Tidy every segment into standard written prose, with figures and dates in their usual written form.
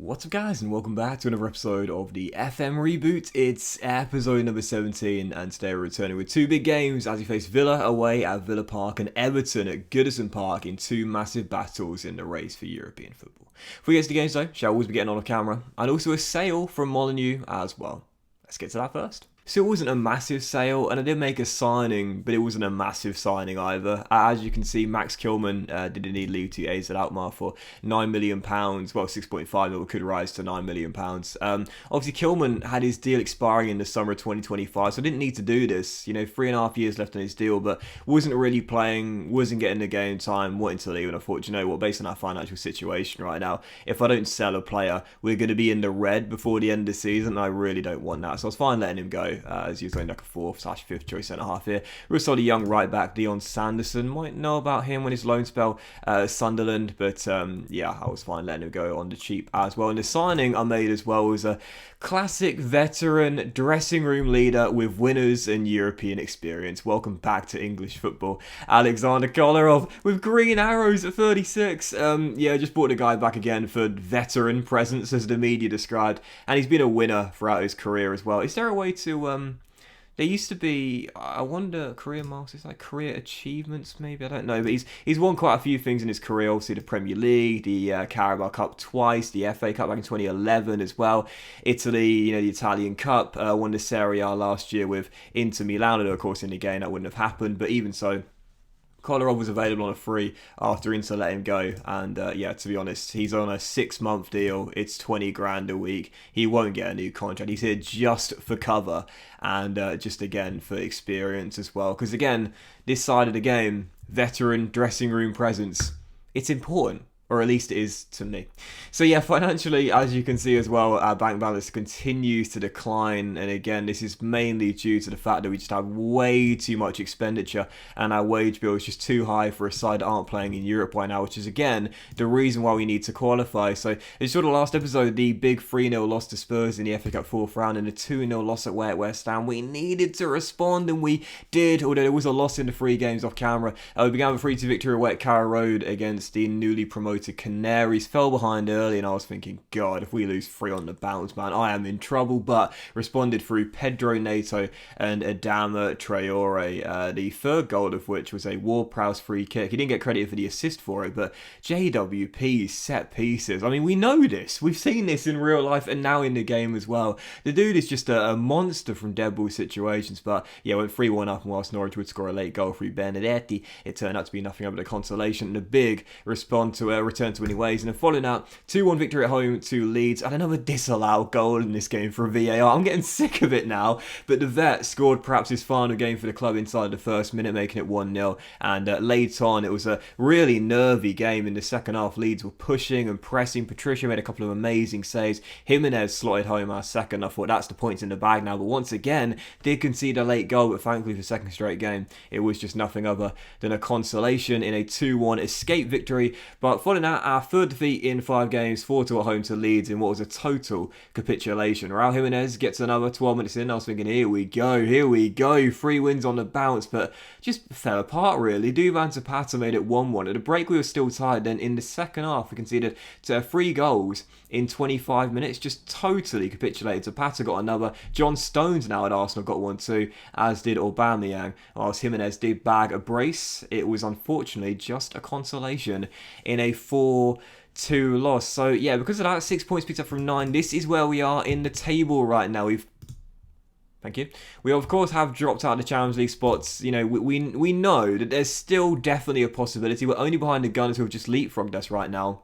What's up guys, and welcome back to another episode of the FM Reboot. It's episode number 17, and today we're returning with two big games as we face Villa away at Villa Park and Everton at Goodison Park in two massive battles in the race for European football. Before we get to the games though, shall always be getting on camera, and also a sale from Molyneux as well. Let's get to that first. So it wasn't a massive sale, and I did make a signing, but it wasn't a massive signing either. As you can see, Max Kilman did indeed leave to AZ Alkmaar for £9 million, well 6.5 million, could rise to £9 million. Obviously Kilman had his deal expiring in the summer of 2025, so I didn't need to do this. 3.5 years left on his deal, but wasn't really playing, wasn't getting the game time, wanting to leave, and I thought, based on our financial situation right now, if I don't sell a player, we're going to be in the red before the end of the season, and I really don't want that, so I was fine letting him go. As he was going like a 4th/5th choice centre-half here. Real solid young right-back, Dion Sanderson. Might know about him when his loan spell at Sunderland, but yeah, I was fine letting him go on the cheap as well. And the signing I made as well was a classic veteran dressing room leader with winners and European experience. Welcome back to English football, Alexander Kolarov with green arrows at 36. Yeah, just brought the guy back again for veteran presence, as the media described, and he's been a winner throughout his career as well. Is there a way to there used to be, I wonder, career masters, like career achievements maybe, I don't know, but he's won quite a few things in his career. Obviously the Premier League, the Carabao Cup twice, the FA Cup back in 2011 as well, Italy, the Italian Cup, won the Serie A last year with Inter Milan, and of course in the game that wouldn't have happened, but even so, Kolarov was available on a free after Inter let him go, and yeah, to be honest, he's on a 6-month deal. It's 20 grand a week. He won't get a new contract. He's here just for cover and just again for experience as well. Because again, this side of the game, veteran dressing room presence, it's important. Or at least it is to me. So yeah, financially, as you can see as well, our bank balance continues to decline. And again, this is mainly due to the fact that we just have way too much expenditure and our wage bill is just too high for a side that aren't playing in Europe right now, which is again, the reason why we need to qualify. So in sort of last episode, the big 3-0 loss to Spurs in the FA Cup 4th round and the 2-0 loss at West Ham, we needed to respond and we did, although there was a loss in the 3 games off camera. We began with a 3-2 victory away at Carrow Road against the newly promoted Canaries. Fell behind early and I was thinking, God, if we lose 3 on the bounce, man, I am in trouble, but responded through Pedro Neto and Adama Traore, the third goal of which was a Ward-Prowse free kick. He didn't get credit for the assist for it, but JWP set pieces. I mean, we know this. We've seen this in real life and now in the game as well. The dude is just a monster from dead ball situations, but yeah, went 3-1 up, and whilst Norwich would score a late goal through Benedetti, it turned out to be nothing but a consolation and a big return to winning ways. And then following out, 2-1 victory at home to Leeds, and another disallowed goal in this game for a VAR. I'm getting sick of it now, but the vet scored perhaps his final game for the club inside the first minute, making it 1-0, and later on it was a really nervy game. In the second half, Leeds were pushing and pressing. Patricia made a couple of amazing saves. Jimenez slotted home our second. I thought that's the points in the bag now, but once again did concede a late goal, but thankfully for the second straight game it was just nothing other than a consolation in a 2-1 escape victory. But following out, our third defeat in 5 games, 4-2 at home to Leeds in what was a total capitulation. Raul Jimenez gets another 12 minutes in. I was thinking, here we go, 3 wins on the bounce, but just fell apart really. Duvan Zapata made it 1-1. At the break we were still tied, then in the second half we conceded 3 goals in 25 minutes, just totally capitulated. Zapata got another. John Stones now at Arsenal got one too, as did Aubameyang. Whilst Jimenez did bag a brace, it was unfortunately just a consolation in a 4-2 loss. So yeah, because of that, 6 points picked up from 9. This is where we are in the table right now. Thank you. We of course have dropped out of the Champions League spots. We know that there's still definitely a possibility. We're only behind the Gunners who have just leapfrogged us right now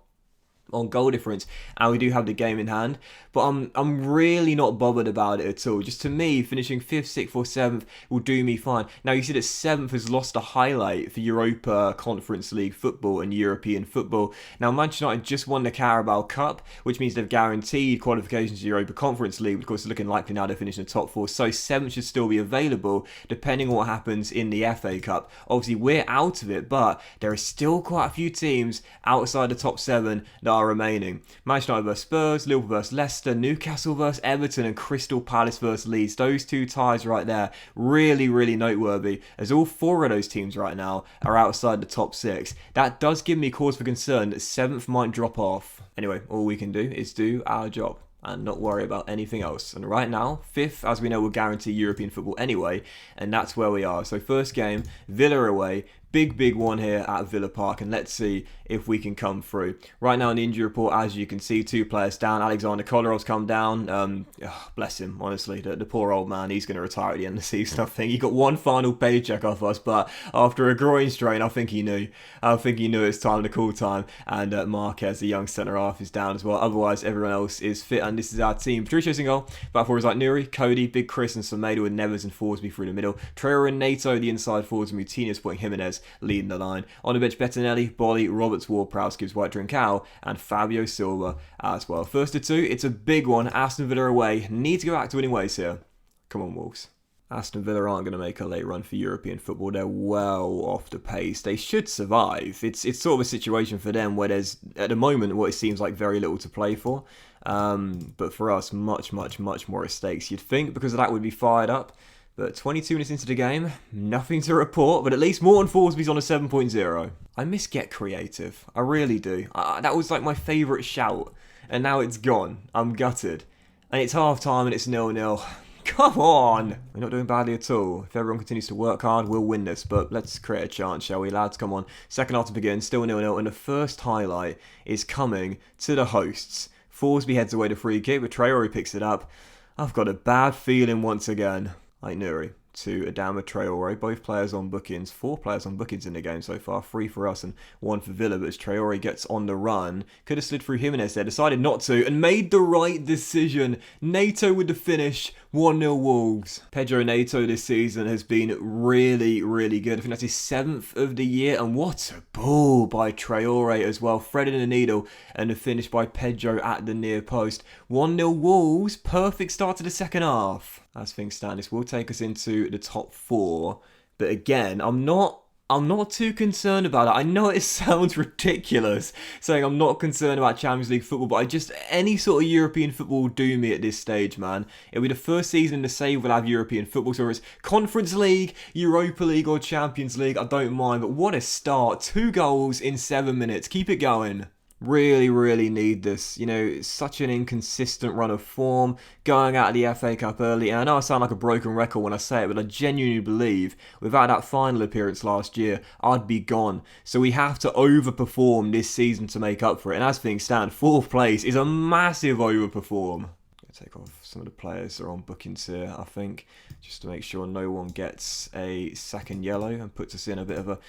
on goal difference, and we do have the game in hand, but I'm really not bothered about it at all. Just to me, finishing 5th, 6th or 7th will do me fine. Now you see that 7th has lost a highlight for Europa Conference League football and European football. Now Manchester United just won the Carabao Cup, which means they've guaranteed qualifications to Europa Conference League. Of course, it's looking likely now to finish in the top 4, so 7th should still be available depending on what happens in the FA Cup. Obviously we're out of it, but there are still quite a few teams outside the top 7 that are remaining. Manchester United vs Spurs, Liverpool vs Leicester, Newcastle vs Everton, and Crystal Palace vs Leeds. Those 2 ties right there, really, really noteworthy, as all 4 of those teams right now are outside the top 6. That does give me cause for concern that 7th might drop off. Anyway, all we can do is do our job and not worry about anything else. And right now, 5th, as we know, will guarantee European football anyway, and that's where we are. So first game, Villa away. Big one here at Villa Park, and let's see if we can come through. Right now in the injury report, as you can see, 2 players down. Alexander Kolarov's come down. Bless him, honestly. The poor old man, he's going to retire at the end of the season, I think. He got one final paycheck off us, but after a groin strain, I think he knew. It's time to call time. And Marquez, the young centre-half, is down as well. Otherwise, everyone else is fit, and this is our team. Patricio's in goal. Back four is like Nuri, Cody, Big Chris, and Semedo with Neves and Forsby through the middle. Traore and Nato, the inside forwards, and Moutinho supporting Jimenez, leading the line. On the bench, Bettinelli, Bolly, Roberts, Ward-Prowse, gives White Trincao, and Fabio Silva as well. First of 2, it's a big one. Aston Villa away. Need to go back to winning ways here. Come on, Wolves. Aston Villa aren't going to make a late run for European football. They're well off the pace. They should survive. It's sort of a situation for them where there's, at the moment, what it seems like very little to play for. But for us, much more at stakes. You'd think because of that we'd be fired up. But 22 minutes into the game, nothing to report, but at least Morton Forsby's on a 7.0. I miss Get Creative. I really do. That was like my favourite shout, and now it's gone. I'm gutted. And it's half-time and it's 0-0. Come on! We're not doing badly at all. If everyone continues to work hard, we'll win this, but let's create a chance, shall we, lads? Come on. Second half to begin, still 0-0, and the first highlight is coming to the hosts. Forsby heads away to free kick, but Traore picks it up. I've got a bad feeling once again. Like Nuri to Adama Traore, both players on bookings, 4 players on bookings in the game so far, 3 for us and 1 for Villa, but as Traore gets on the run, could have slid through Jimenez there, decided not to, and made the right decision. Nato with the finish, 1-0 Wolves. Pedro Nato this season has been really good. I think that's his 7th of the year, and what a ball by Traore as well, threading the needle, and a finish by Pedro at the near post. 1-0 Wolves, perfect start to the second half. As things stand, this will take us into the top 4, but again, I'm not too concerned about it. I know it sounds ridiculous saying I'm not concerned about Champions League football, but any sort of European football will do me at this stage, man. It'll be the first season in the save we'll have European football, so it's Conference League, Europa League or Champions League, I don't mind, but what a start. 2 goals in 7 minutes. Keep it going. Really need this. You know, it's such an inconsistent run of form, going out of the FA Cup early, and I know I sound like a broken record when I say it, but I genuinely believe without that final appearance last year, I'd be gone. So we have to overperform this season to make up for it, and as things stand, 4th place is a massive overperform. Take off some of the players that are on bookings here, I think, just to make sure no one gets a second yellow and puts us in a bit of a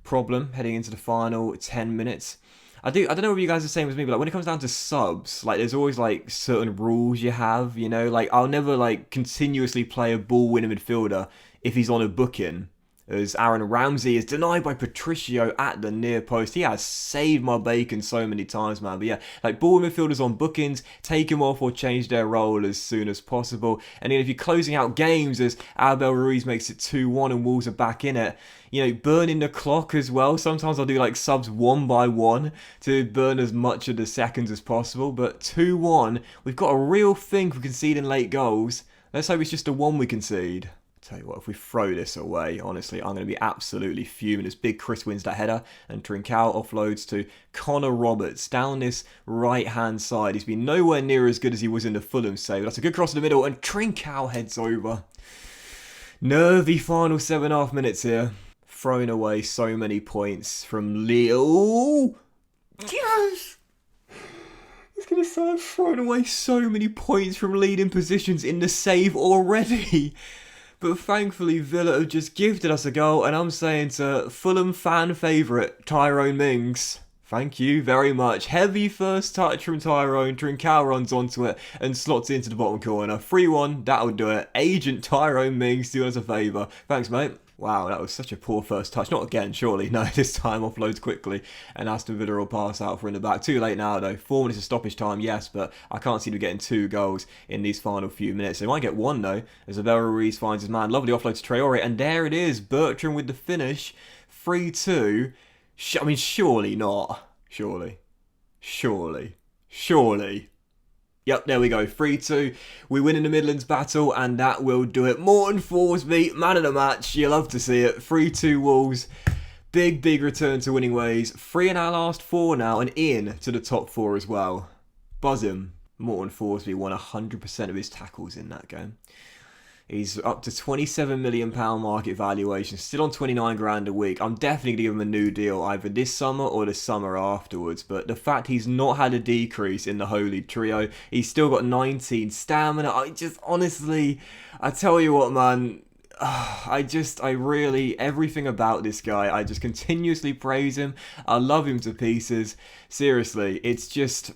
problem heading into the final 10 minutes. I don't know if you guys are the same as me, but like when it comes down to subs, like there's always like certain rules you have, you know, like I'll never like continuously play a ball winner midfielder if he's on a booking. As Aaron Ramsey is denied by Patricio at the near post. He has saved my bacon so many times, man. But yeah, like ball midfielders on bookings, take him off or change their role as soon as possible. And then if you're closing out games as Abel Ruiz makes it 2-1 and Wolves are back in it, you know, burning the clock as well. Sometimes I'll do like subs 1 by 1 to burn as much of the seconds as possible. But 2-1, we've got a real thing for conceding late goals. Let's hope it's just a 1 we concede. Tell you what, if we throw this away, honestly, I'm going to be absolutely fuming as Big Chris wins that header and Trincao offloads to Connor Roberts down this right-hand side. He's been nowhere near as good as he was in the Fulham save. That's a good cross in the middle and Trincao heads over. Nervy final 7.5 minutes here. Throwing away so many points from Lille. Yes! It's going to sound throwing away so many points from leading positions in the save already. But thankfully, Villa have just gifted us a goal, and I'm saying to Fulham fan favourite, Tyrone Mings, thank you very much. Heavy first touch from Tyrone. Trincao runs onto it and slots it into the bottom corner. 3-1, that'll do it. Agent Tyrone Mings doing us a favour. Thanks, mate. Wow, that was such a poor first touch. Not again, surely. No, this time offloads quickly. And Aston Villa will pass out for in the back. Too late now, though. 4 minutes of stoppage time, yes, but I can't see them getting 2 goals in these final few minutes. They might get 1, though, as Abel Ruiz finds his man. Lovely offload to Traore. And there it is. Bertrand with the finish. 3-2. I mean, surely not. Surely. Surely. Surely. Yep, there we go. 3-2. We win in the Midlands battle, and that will do it. Morton Thorsby, man of the match. You love to see it. 3-2 Wolves. Big, big return to winning ways. 3 in our last 4 now, and in to the top 4 as well. Buzz him. Morton Thorsby won 100% of his tackles in that game. He's up to £27 million market valuation, still on 29 grand a week. I'm definitely going to give him a new deal either this summer or the summer afterwards. But the fact he's not had a decrease in the Holy Trio, he's still got 19 stamina. Honestly, I tell you what, man. Everything about this guy, I just continuously praise him. I love him to pieces. Seriously, it's just...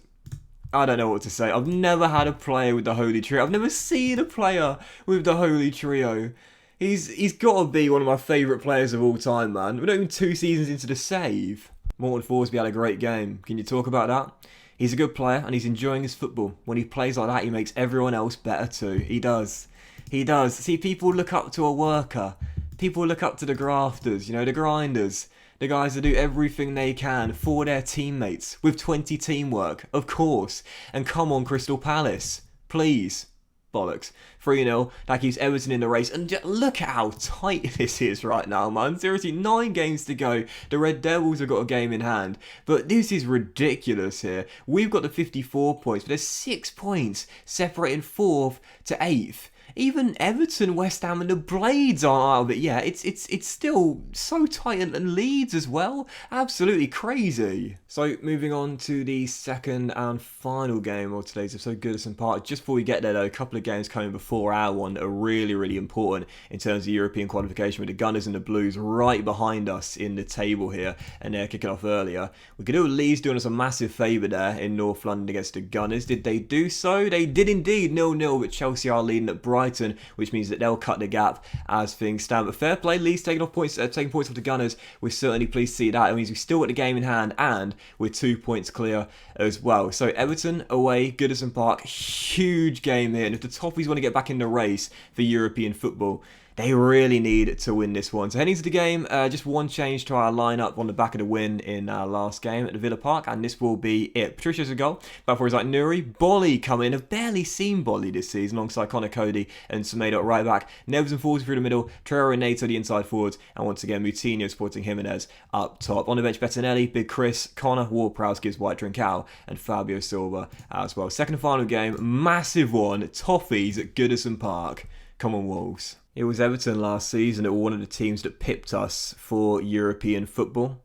I don't know what to say. I've never had a player with the Holy Trio. I've never seen a player with the Holy Trio. He's got to be one of my favourite players of all time, man. We're not even 2 seasons into the save. Morton Thorsby had a great game. Can you talk about that? He's a good player and he's enjoying his football. When he plays like that, he makes everyone else better too. He does. He does. See, people look up to a worker. People look up to the grafters, the grinders. The guys that do everything they can for their teammates with 20 teamwork, of course. And come on, Crystal Palace. Please. Bollocks. 3-0. That keeps Everton in the race. And look at how tight this is right now, man. Seriously, 9 games to go. The Red Devils have got a game in hand. But this is ridiculous here. We've got the 54 points, but there's 6 points separating 4th to 8th. Even Everton, West Ham and the Blades aren't out of it yet. It's still so tight, and Leeds as well. Absolutely crazy. So moving on to the second and final game of today's episode, Goodison Park. Just before we get there though, a couple of games coming before our one are really, really important in terms of European qualification, with the Gunners and the Blues right behind us in the table here, and they're kicking off earlier. We could do with Leeds doing us a massive favour there in North London against the Gunners. Did they do so? They did indeed. 0-0, but Chelsea are leading at Brighton, which means that they'll cut the gap as things stand. But fair play, Leeds taking points off the Gunners. We're certainly pleased to see that. It means we've still got the game in hand, and we're 2 points clear as well. So Everton away, Goodison Park, huge game here. And if the Toffees want to get back in the race for European football, they really need to win this one. So heading to the game, just one change to our lineup on the back of the win in our last game at the Villa Park, and this will be it. Patricia's a goal. Back for Nuri. Bolly coming in. I've barely seen Bolly this season alongside Connor Cody and Semedo at right back. Neves and Forsey through the middle. Traore and Nato the inside forwards. And once again, Moutinho supporting Jimenez up top. On the bench, Bettinelli, Big Chris, Connor, Ward-Prowse gives White Trincao, and Fabio Silva as well. Second and final game, massive one. Toffees at Goodison Park. Come on, Wolves. It was Everton last season that were one of the teams that pipped us for European football.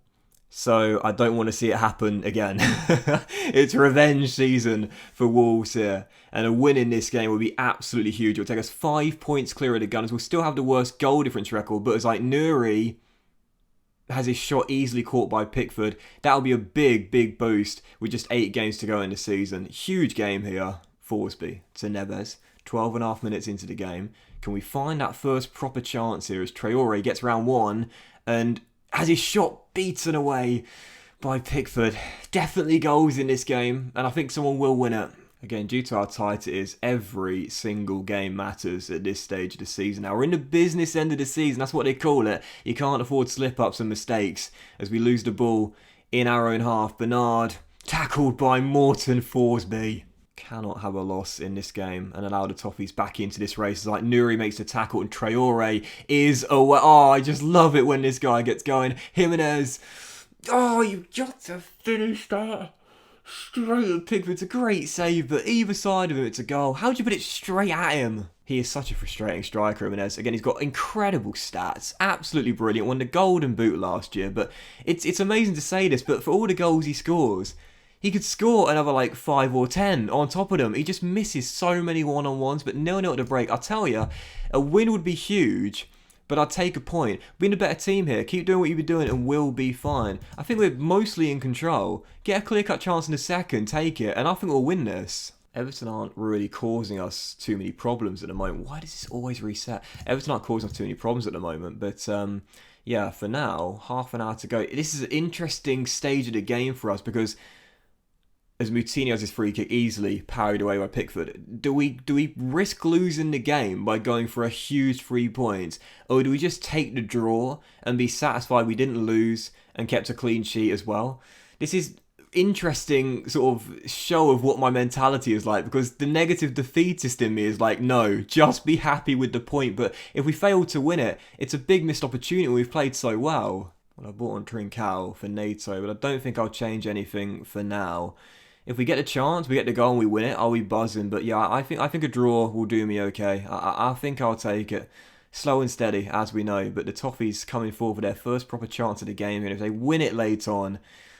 So I don't want to see it happen again. It's revenge season for Wolves here. And a win in this game would be absolutely huge. It would take us 5 points clear of the Gunners. We'll still have the worst goal difference record. But it's like Nuri has his shot easily caught by Pickford. That'll be a big, big boost with just 8 games to go in the season. Huge game here. Thorsby to Neves. 12.5 minutes into the game. Can we find that first proper chance here as Traore gets round 1 and has his shot beaten away by Pickford? Definitely goals in this game, and I think someone will win it. Again, due to how tight it is, every single game matters at this stage of the season. Now, we're in the business end of the season, that's what they call it. You can't afford slip-ups and mistakes as we lose the ball in our own half. Bernard, tackled by Morton Thorsby. Cannot have a loss in this game and allow the Toffees back into this race. It's like Nuri makes the tackle and Traore is away. Oh, I just love it when this guy gets going. Jimenez. Oh, you got to finish that. Straight at Pickford. It's a great save, but either side of him, it's a goal. How'd you put it straight at him? He is such a frustrating striker, Jimenez. Again, he's got incredible stats. Absolutely brilliant. Won the Golden Boot last year, but it's amazing to say this, but for all the goals he scores, he could score another like 5 or 10 on top of them. He just misses so many one-on-ones, but 0-0 at the break. I'll tell you, a win would be huge, but I'd take a point. Being a better team here, keep doing what you've been doing and we'll be fine. I think we're mostly in control. Get a clear-cut chance in the second, take it, and I think we'll win this. Everton aren't really causing us too many problems at the moment. Why does this always reset? Everton aren't causing us too many problems at the moment, but yeah, for now, half an hour to go. This is an interesting stage of the game for us because as Moutinho has his free kick easily parried away by Pickford, do we risk losing the game by going for a huge 3 points? Or do we just take the draw and be satisfied we didn't lose and kept a clean sheet as well? interesting sort of show of what my mentality is like, because the negative defeatist in me is like, no, just be happy with the point. But if we fail to win it, it's a big missed opportunity. We've played so well. Well, I bought on Trincao for NATO, but I don't think I'll change anything for now. If we get a chance, we get the goal and we win it, I'll be buzzing. But yeah, I think a draw will do me okay. I think I'll take it. Slow and steady, as we know, but the Toffees coming forward for their first proper chance of the game, and if they win it late on,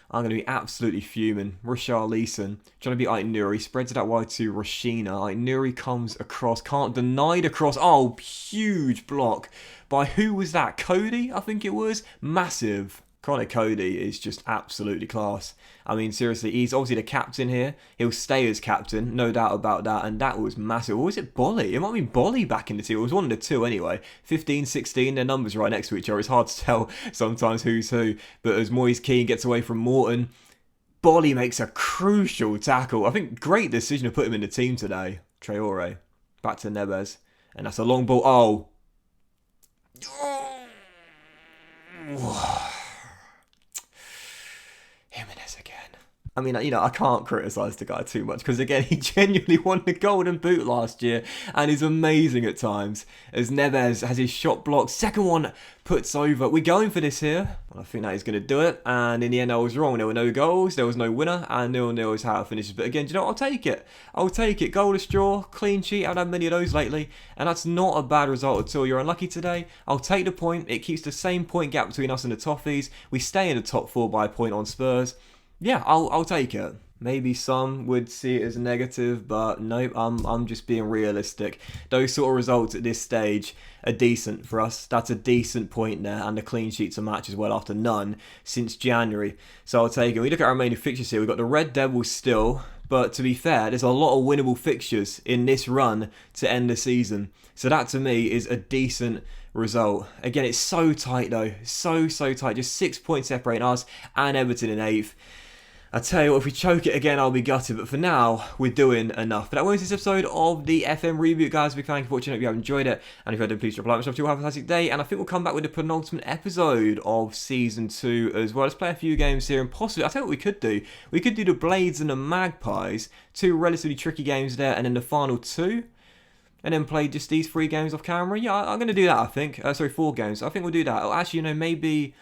I'm going to be absolutely fuming. Richarlison trying to beat Ait-Nouri, spreads it out wide to Rashina. Ait-Nouri comes across, can't deny the cross. Oh, huge block. By who was that? Cody, I think it was. Massive. Chronic Cody is just absolutely class. I mean, seriously, he's obviously the captain here. He'll stay as captain, no doubt about that. And that was massive. Or was it Bolly? It might be Bolly back in the team. It was one of the two anyway. 15, 16, their numbers right next to each other. It's hard to tell sometimes who's who. But as Moise Keane gets away from Morton, Bolly makes a crucial tackle. I think great decision to put him in the team today. Traore. Back to Neves. And that's a long ball. Oh. Jimenez again. I mean, you know, I can't criticise the guy too much because, again, he genuinely won the Golden Boot last year and is amazing at times. As Neves has his shot blocked, second one puts over. We're going for this here. Well, I think that is going to do it. And in the end, I was wrong. There were no goals, there was no winner, and 0-0 is how it finishes. But again, do you know what? I'll take it. I'll take it. Goalless draw, clean sheet. I haven't had many of those lately, and that's not a bad result at all. You're unlucky today. I'll take the point. It keeps the same point gap between us and the Toffees. We stay in the top four by a point on Spurs. Yeah, I'll take it. Maybe some would see it as a negative, but nope, I'm just being realistic. Those sort of results at this stage are decent for us. That's a decent point there, and the clean sheets a match as well after none since January. So I'll take it. We look at our remaining fixtures here. We've got the Red Devils still, but to be fair, there's a lot of winnable fixtures in this run to end the season. So that to me is a decent result. Again, it's so tight though. So tight. Just 6 points separating us and Everton in 8th. I tell you what, if we choke it again, I'll be gutted. But for now, we're doing enough. But that was this episode of the FM Reboot, guys. Big thank you for watching. I hope you have enjoyed it. And if you have, please drop a like. Myself, have a fantastic day. And I think we'll come back with the penultimate episode of Season 2 as well. Let's play a few games here. And possibly, I tell you what we could do. We could do the Blades and the Magpies. 2 relatively tricky games there. And then the final 2. And then play just these 3 games off camera. Yeah, I'm going to do that, I think. Sorry, 4 games. I think we'll do that. Oh, actually, you know, maybe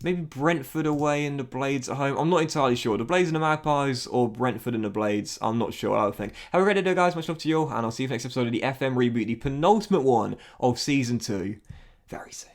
Brentford away and the Blades at home. I'm not entirely sure. The Blades and the Magpies or Brentford and the Blades. I'm not sure. I think. Have a great day, guys. Much love to you all. And I'll see you for the next episode of the FM Reboot, the penultimate one of Season 2, very soon.